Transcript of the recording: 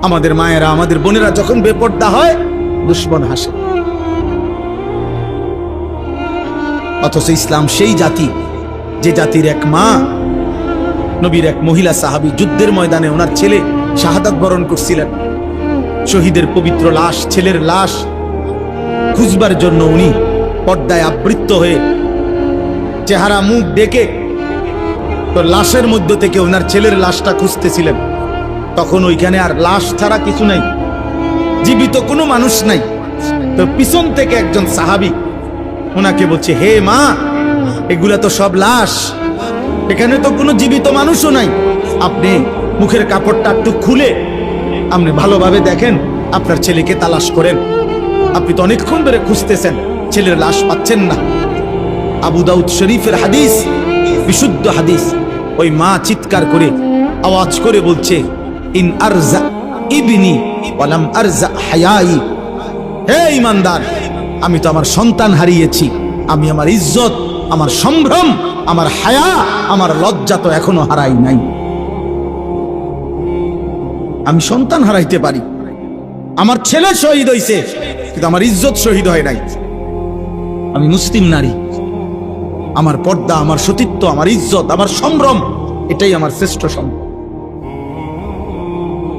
আমাদের মায়েরা, আমাদের বোনেরা যখন বেপর্দা হয়, দুশ্মন হাসে। অথচ ইসলাম সেই জাতি, যে জাতির এক মা, নবীর এক মহিলা সাহাবী যুদ্ধের ময়দানে ওনার ছেলে শাহাদাত বরণ করছিলেন। শহীদের পবিত্র লাশ, ছেলের লাশ খুঁজবার জন্য উনি পর্দায় আবৃত হয়ে চেহারা মুখ ডেকে তো লাশের মধ্য থেকে ওনার ছেলের লাশটা খুঁজতেছিলেন। তখন ওইখানে আর লাশ ছাড়া কিছু নাই, জীবিত কোনো মানুষ নাই। তো পিছন থেকে একজন সাহাবী ওনাকে বলছে, হে মা, এগুলা তো সব লাশ, এখানে তো কোনো জীবিত মানুষও নাই। আপনি মুখের কাপড়টা একটু খুলে আপনি ভালোভাবে দেখেন, আপনার ছেলেকে তালাশ করেন। আপনি তো অনেকক্ষণ ধরে খুঁজতেছেন, ছেলের লাশ পাচ্ছেন না। আবু দাউদ শরীফের হাদিস, বিশুদ্ধ হাদিস। ওই মা চিৎকার করে আওয়াজ করে বলছে, ইন আরজা ইবনি ওয়ালাম আরজা হায়াই। হে ঈমানদার, আমি তো আমার সন্তান হারিয়েছি, আমি আমার ইজ্জত, আমার সম্ভ্রম, আমার হায়া, আমার লজ্জা তো এখনো হারাই নাই। আমি সন্তান হারাইতে পারি, আমার ছেলে শহীদ হইছে, কিন্তু আমার ইজ্জত শহীদ হয় নাই। আমি মুসলিম নারী, আমার পর্দা, আমার সতীত্ব, আমার ইজ্জত, আমার সম্ভ্রম, এটাই আমার শ্রেষ্ঠ সম্পদ।